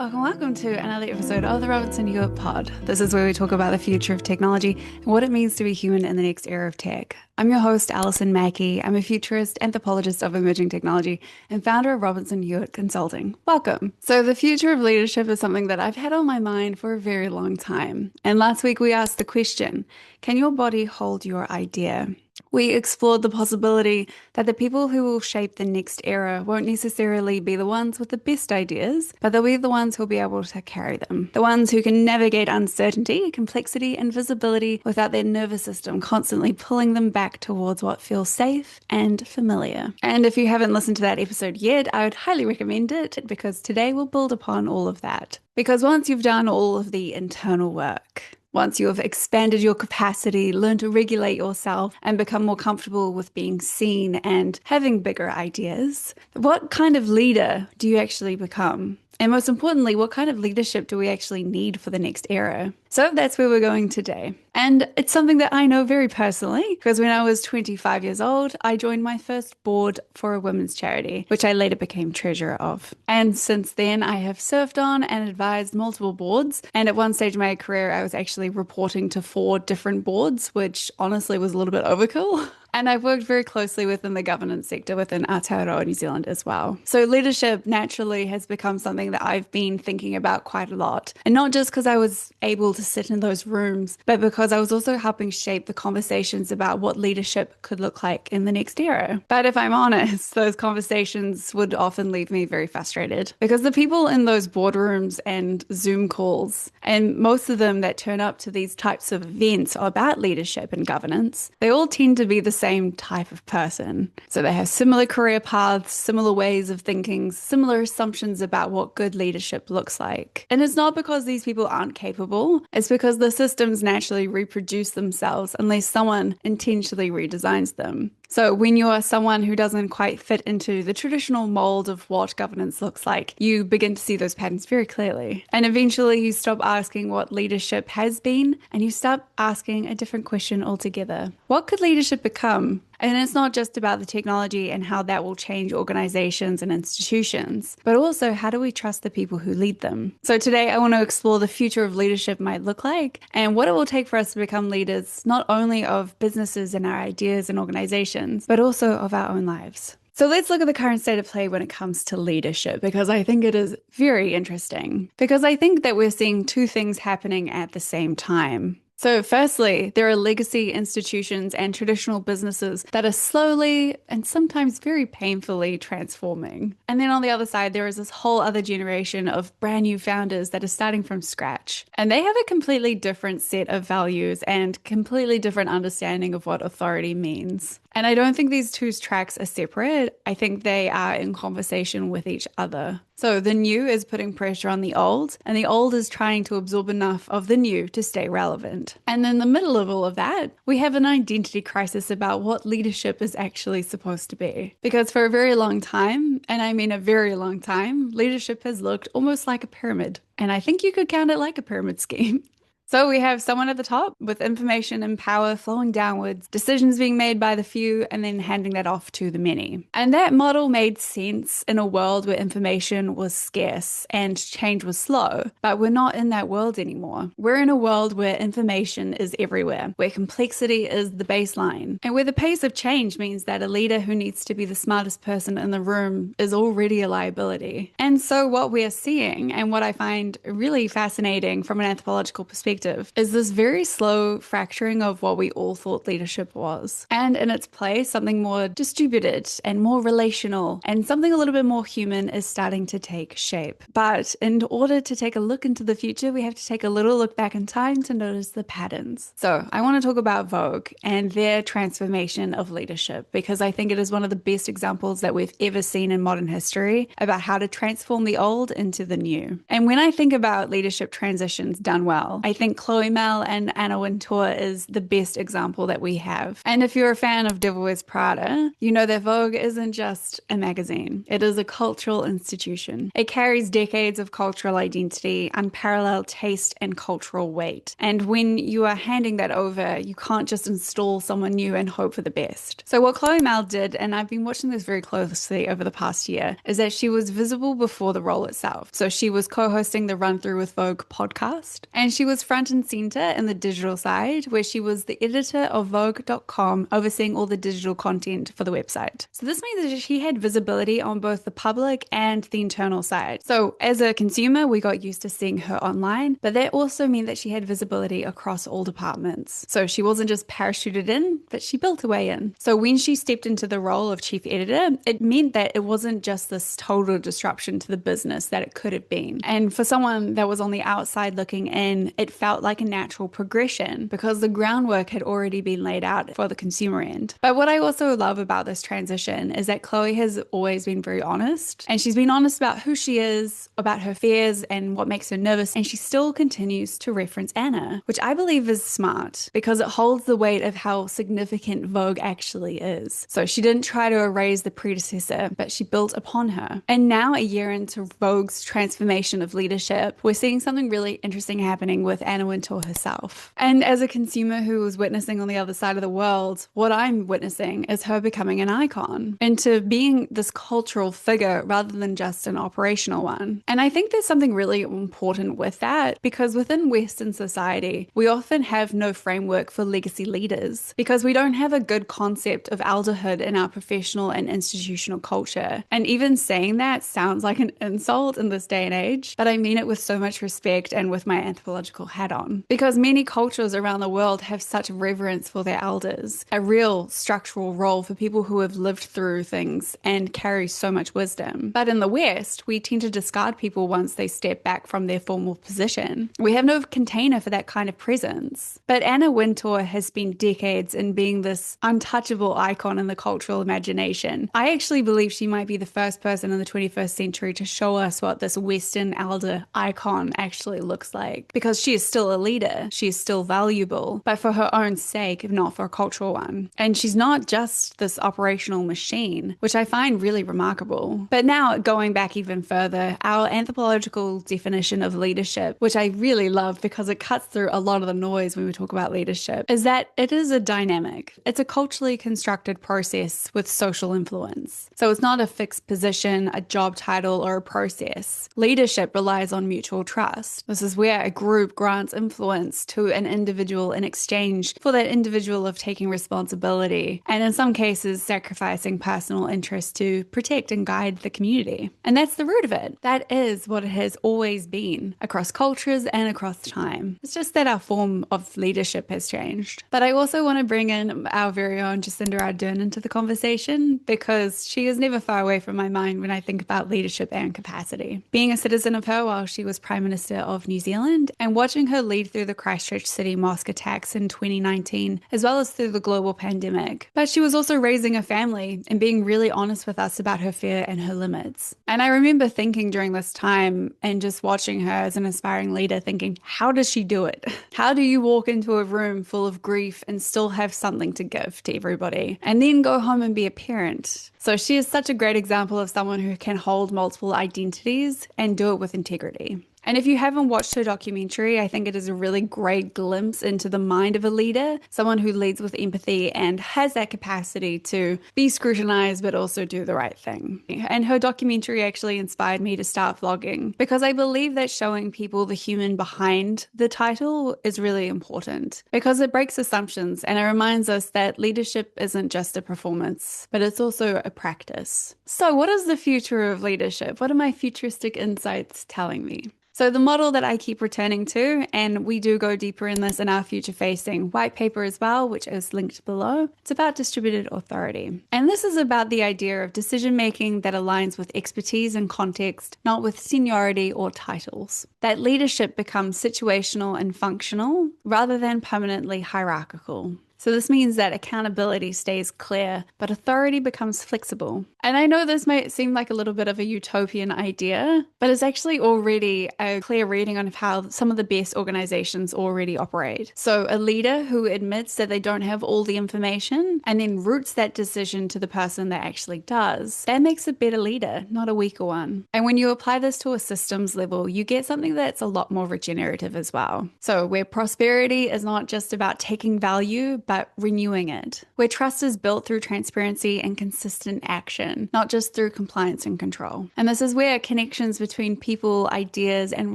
Welcome to another episode of the RobinsonHewitt pod. This is where we talk about the future of technology and what it means to be human in the next era of tech. I'm your host, Alison Mackey. I'm a futurist, anthropologist of emerging technology, and founder of Robinson-Hewitt Consulting. Welcome. So the future of leadership is something that I've had on my mind for a very long time. And last week we asked the question, can your body hold your idea? We explored the possibility that the people who will shape the next era won't necessarily be the ones with the best ideas, but they'll be the ones who'll be able to carry them. The ones who can navigate uncertainty, complexity, and visibility without their nervous system constantly pulling them back towards what feels safe and familiar. And if you haven't listened to that episode yet, I would highly recommend it because today we'll build upon all of that. Because once you've done all of the internal work, once you have expanded your capacity, learned to regulate yourself, and become more comfortable with being seen and having bigger ideas, what kind of leader do you actually become? And most importantly, what kind of leadership do we actually need for the next era? So that's where we're going today. And it's something that I know very personally, because when I was 25 years old, I joined my first board for a women's charity, which I later became treasurer of. And since then, I have served on and advised multiple boards. And at one stage of my career, I was actually reporting to 4 different boards, which honestly was a little bit overkill. And I've worked very closely within the governance sector within Aotearoa New Zealand as well. So leadership naturally has become something that I've been thinking about quite a lot. And not just because I was able to sit in those rooms, but because I was also helping shape the conversations about what leadership could look like in the next era. But if I'm honest, those conversations would often leave me very frustrated because the people in those boardrooms and Zoom calls, and most of them that turn up to these types of events about leadership and governance, they all tend to be the same type of person. So they have similar career paths, similar ways of thinking, similar assumptions about what good leadership looks like. And it's not because these people aren't capable, it's because the systems naturally reproduce themselves unless someone intentionally redesigns them. So when you're someone who doesn't quite fit into the traditional mold of what governance looks like, you begin to see those patterns very clearly. And eventually you stop asking what leadership has been and you start asking a different question altogether. What could leadership become? And it's not just about the technology and how that will change organizations and institutions, but also how do we trust the people who lead them? So today I want to explore the future of leadership might look like and what it will take for us to become leaders, not only of businesses and our ideas and organizations, but also of our own lives. So let's look at the current state of play when it comes to leadership, because I think it is very interesting. Because I think that we're seeing 2 things happening at the same time. So firstly, there are legacy institutions and traditional businesses that are slowly and sometimes very painfully transforming. And then on the other side, there is this whole other generation of brand new founders that are starting from scratch. And they have a completely different set of values and completely different understanding of what authority means. And I don't think these 2 tracks are separate. I think they are in conversation with each other. So the new is putting pressure on the old, and the old is trying to absorb enough of the new to stay relevant. And in the middle of all of that, we have an identity crisis about what leadership is actually supposed to be. Because for a very long time, and I mean a very long time, leadership has looked almost like a pyramid. And I think you could count it like a pyramid scheme. So we have someone at the top with information and power flowing downwards, decisions being made by the few, and then handing that off to the many. And that model made sense in a world where information was scarce and change was slow. But we're not in that world anymore. We're in a world where information is everywhere, where complexity is the baseline, and where the pace of change means that a leader who needs to be the smartest person in the room is already a liability. And so what we are seeing, and what I find really fascinating from an anthropological perspective, is this very slow fracturing of what we all thought leadership was. And in its place, something more distributed and more relational and something a little bit more human is starting to take shape. But in order to take a look into the future, we have to take a little look back in time to notice the patterns. So I want to talk about Vogue and their transformation of leadership, because I think it is one of the best examples that we've ever seen in modern history about how to transform the old into the new. And when I think about leadership transitions done well, I think think Chloe Mel and Anna Wintour is the best example that we have. And if you're a fan of Devil Wears Prada, you know that Vogue isn't just a magazine. It is a cultural institution. It carries decades of cultural identity, unparalleled taste, and cultural weight. And when you are handing that over, you can't just install someone new and hope for the best. So what Chloe Mel did, and I've been watching this very closely over the past year, is that she was visible before the role itself. So she was co-hosting the Run Through with Vogue podcast, and she was front and center in the digital side, where she was the editor of Vogue.com, overseeing all the digital content for the website. So this means that she had visibility on both the public and the internal side. So as a consumer, we got used to seeing her online, but that also meant that she had visibility across all departments. So she wasn't just parachuted in, but she built her way in. So when she stepped into the role of chief editor, it meant that it wasn't just this total disruption to the business that it could have been. And for someone that was on the outside looking in, it felt like a natural progression because the groundwork had already been laid out for the consumer end. But what I also love about this transition is that Chloe has always been very honest, and she's been honest about who she is, about her fears and what makes her nervous, and she still continues to reference Anna, which I believe is smart because it holds the weight of how significant Vogue actually is. So she didn't try to erase the predecessor, but she built upon her. And now, a year into Vogue's transformation of leadership, we're seeing something really interesting happening with Anna Wintour herself. And as a consumer who was witnessing on the other side of the world, what I'm witnessing is her becoming an icon into being this cultural figure rather than just an operational one. And I think there's something really important with that, because within Western society, we often have no framework for legacy leaders because we don't have a good concept of elderhood in our professional and institutional culture. And even saying that sounds like an insult in this day and age, but I mean it with so much respect and with my anthropological hat on. Because many cultures around the world have such reverence for their elders, a real structural role for people who have lived through things and carry so much wisdom. But in the West, we tend to discard people once they step back from their formal position. We have no container for that kind of presence. But Anna Wintour has spent decades in being this untouchable icon in the cultural imagination. I actually believe she might be the first person in the 21st century to show us what this Western elder icon actually looks like, because she is still a leader, she is still valuable, but for her own sake, if not for a cultural one. And she's not just this operational machine, which I find really remarkable. But now, going back even further, our anthropological definition of leadership, which I really love because it cuts through a lot of the noise when we talk about leadership, is that it is a dynamic. It's a culturally constructed process with social influence. So it's not a fixed position, a job title, or a process. Leadership relies on mutual trust. This is where a group grants influence to an individual in exchange for that individual of taking responsibility, and in some cases sacrificing personal interest to protect and guide the community. And that's the root of it. That is what it has always been across cultures and across time. It's just that our form of leadership has changed. But I also want to bring in our very own Jacinda Ardern into the conversation, because she is never far away from my mind when I think about leadership and capacity. Being a citizen of her while she was Prime Minister of New Zealand, and watching her lead through the Christchurch City mosque attacks in 2019, as well as through the global pandemic. But she was also raising a family and being really honest with us about her fear and her limits. And I remember thinking during this time and just watching her as an aspiring leader, thinking, how does she do it? How do you walk into a room full of grief and still have something to give to everybody, and then go home and be a parent? So she is such a great example of someone who can hold multiple identities and do it with integrity. And if you haven't watched her documentary, I think it is a really great glimpse into the mind of a leader, someone who leads with empathy and has that capacity to be scrutinized but also do the right thing. And her documentary actually inspired me to start vlogging, because I believe that showing people the human behind the title is really important, because it breaks assumptions and it reminds us that leadership isn't just a performance, but it's also a practice. So what is the future of leadership? What are my futuristic insights telling me? So the model that I keep returning to, and we do go deeper in this in our future-facing white paper as well, which is linked below, it's about distributed authority. And this is about the idea of decision-making that aligns with expertise and context, not with seniority or titles. That leadership becomes situational and functional rather than permanently hierarchical. So this means that accountability stays clear, but authority becomes flexible. And I know this might seem like a little bit of a utopian idea, but it's actually already a clear reading on how some of the best organizations already operate. So a leader who admits that they don't have all the information and then roots that decision to the person that actually does, that makes a better leader, not a weaker one. And when you apply this to a systems level, you get something that's a lot more regenerative as well. So where prosperity is not just about taking value, but renewing it. Where trust is built through transparency and consistent action, not just through compliance and control. And this is where connections between people, ideas, and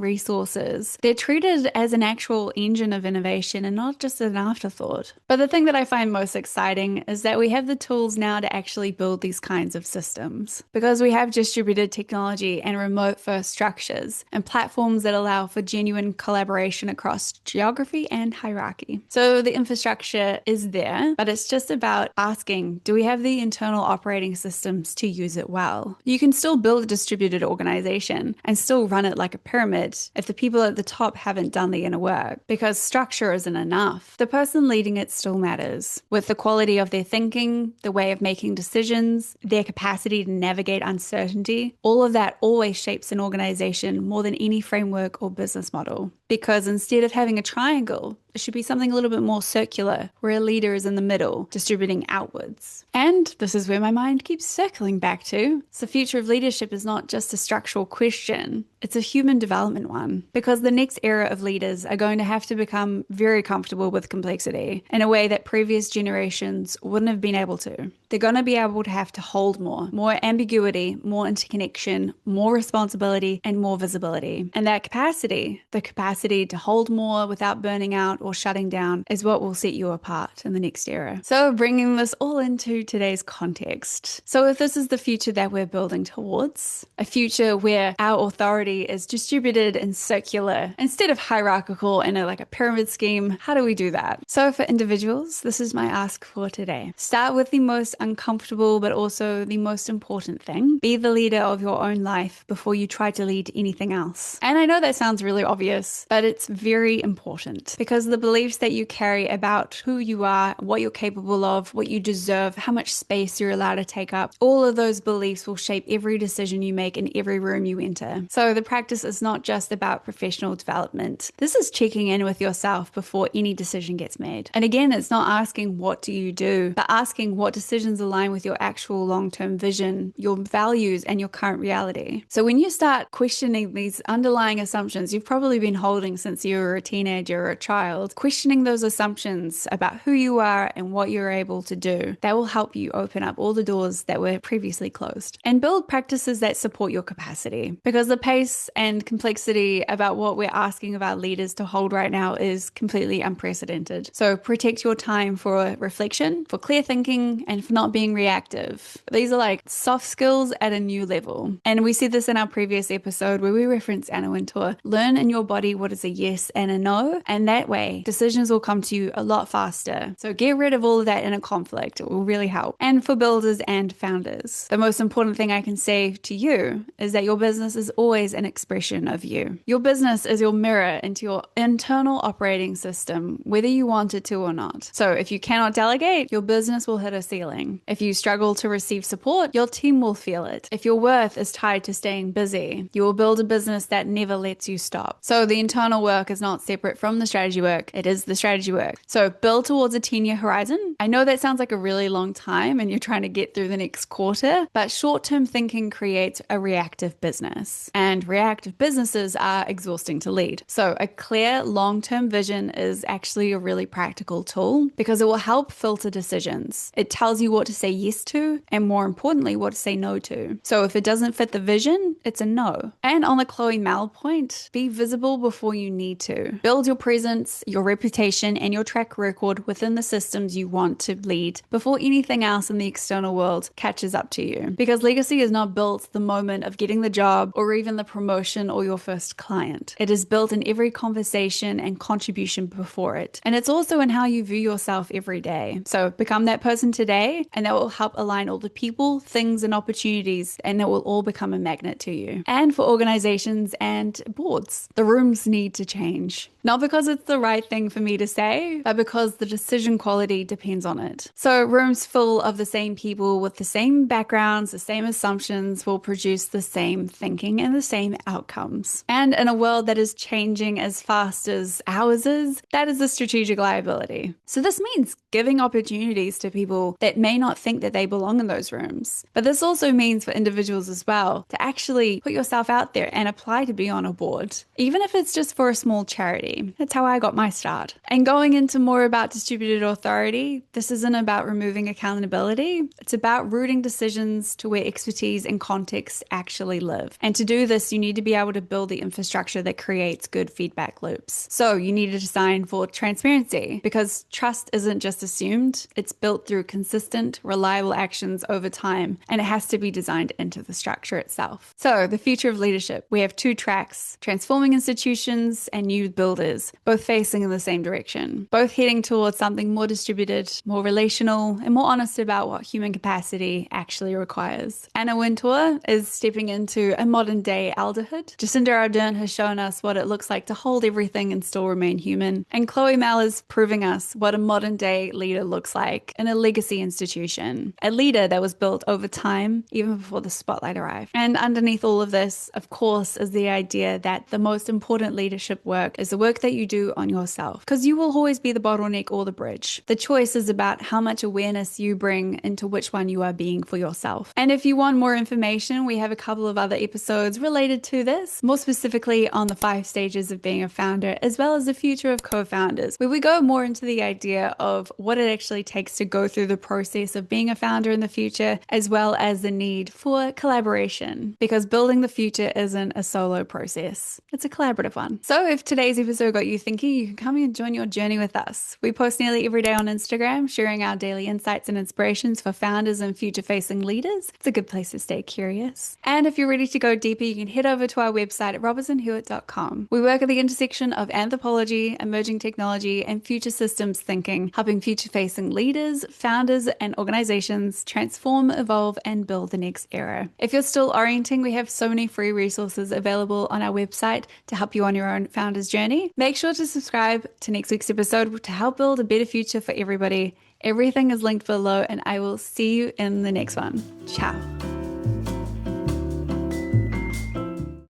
resources, they're treated as an actual engine of innovation and not just an afterthought. But the thing that I find most exciting is that we have the tools now to actually build these kinds of systems. Because we have distributed technology and remote first structures and platforms that allow for genuine collaboration across geography and hierarchy. So the infrastructure is there, but it's just about asking, do we have the internal operating systems to use it well? You can still build a distributed organization and still run it like a pyramid if the people at the top haven't done the inner work, because structure isn't enough. The person leading it still matters, with the quality of their thinking, the way of making decisions, their capacity to navigate uncertainty. All of that always shapes an organization more than any framework or business model. Because instead of having a triangle, it should be something a little bit more circular, where a leader is in the middle, distributing outwards. And this is where my mind keeps circling back to. So the future of leadership is not just a structural question, it's a human development one. Because the next era of leaders are going to have to become very comfortable with complexity in a way that previous generations wouldn't have been able to. They're going to be able to have to hold more ambiguity, more interconnection, more responsibility, and more visibility. And that capacity, the capacity to hold more without burning out or shutting down, is what will set you apart in the next era. So bringing this all into today's context. So if this is the future that we're building towards, a future where our authority is distributed and circular instead of hierarchical in like a pyramid scheme, how do we do that? So for individuals, this is my ask for today. Start with the most uncomfortable but also the most important thing. Be the leader of your own life before you try to lead anything else. And I know that sounds really obvious, but it's very important, because the beliefs that you carry about who you are, what you're capable of, what you deserve, how much space you're allowed to take up, all of those beliefs will shape every decision you make in every room you enter. So the practice is not just about professional development. This is checking in with yourself before any decision gets made. And again, it's not asking what do you do, but asking what decisions align with your actual long-term vision, your values, and your current reality. So when you start questioning these underlying assumptions you've probably been holding since you were a teenager or a child, questioning those assumptions about who you are and what you're able to do, that will help you open up all the doors that were previously closed. And build practices that support your capacity, because the pace and complexity about what we're asking of our leaders to hold right now is completely unprecedented. So protect your time for reflection, for clear thinking, and for not being reactive. These are like soft skills at a new level. And we see this in our previous episode where we reference Anna Wintour. Learn in your body what is a yes and a no, and that way decisions will come to you a lot faster. So get rid of all of that inner conflict. It will really help. And for builders and founders, the most important thing I can say to you is that your business is always an expression of you. Your business is your mirror into your internal operating system, whether you want it to or not. So if you cannot delegate, your business will hit a ceiling. If you struggle to receive support, your team will feel it. If your worth is tied to staying busy, you will build a business that never lets you stop. So the internal work is not separate from the strategy work. It is the strategy work. So build towards a 10-year horizon. I know that sounds like a really long time and you're trying to get through the next quarter, but short-term thinking creates a reactive business, and reactive businesses are exhausting to lead. So a clear long-term vision is actually a really practical tool, because it will help filter decisions. It tells you what to say yes to, and more importantly, what to say no to. So if it doesn't fit the vision, it's a no. And on the Chloe Mel point, be visible before you need to. Build your presence, your reputation, and your track record within the systems you want to lead before anything else in the external world catches up to you. Because legacy is not built the moment of getting the job or even the promotion or your first client. It is built in every conversation and contribution before it. And it's also in how you view yourself every day. So become that person today way, and that will help align all the people, things, and opportunities, and it will all become a magnet to you. And for organizations and boards, the rooms need to change. Not because it's the right thing for me to say, but because the decision quality depends on it. So rooms full of the same people with the same backgrounds, the same assumptions will produce the same thinking and the same outcomes. And in a world that is changing as fast as ours is, that is a strategic liability. So this means giving opportunities to people that may not think that they belong in those rooms. But this also means for individuals as well to actually put yourself out there and apply to be on a board, even if it's just for a small charity. That's how I got my start. And going into more about distributed authority, this isn't about removing accountability. It's about rooting decisions to where expertise and context actually live. And to do this, you need to be able to build the infrastructure that creates good feedback loops. So you need to design for transparency, because trust isn't just assumed. It's built through consistent, reliable actions over time, and it has to be designed into the structure itself. So the future of leadership, we have two tracks: transforming institutions and new builders, both facing in the same direction, both heading towards something more distributed, more relational, and more honest about what human capacity actually requires. Anna Wintour is stepping into a modern day elderhood. Jacinda Ardern has shown us what it looks like to hold everything and still remain human. And Chloe Mal is proving us what a modern day leader looks like in a legacy institution, a leader that was built over time, even before the spotlight arrived. And underneath all of this, of course, is the idea that the most important leadership work is the work that you do on yourself, because you will always be the bottleneck or the bridge. The choice is about how much awareness you bring into which one you are being for yourself. And if you want more information, we have a couple of other episodes related to this, more specifically on the 5 stages of being a founder, as well as the future of co-founders, where we go more into the idea of what it actually takes to go through the process of being a founder in the future, as well as the need for collaboration, because building the future isn't a solo process. It's a collaborative one. So if today's episode got you thinking, you can come and join your journey with us. We post nearly every day on Instagram, sharing our daily insights and inspirations for founders and future-facing leaders. It's a good place to stay curious. And if you're ready to go deeper, you can head over to our website at RobinsonHewitt.com. We work at the intersection of anthropology, emerging technology, and future systems thinking, helping future-facing leaders, founders, and organizations transform, evolve, and build the next era. If you're still orienting, we have so many free resources available on our website to help you on your own founder's journey. Make sure to subscribe to next week's episode to help build a better future for everybody. Everything is linked below, and I will see you in the next one. Ciao.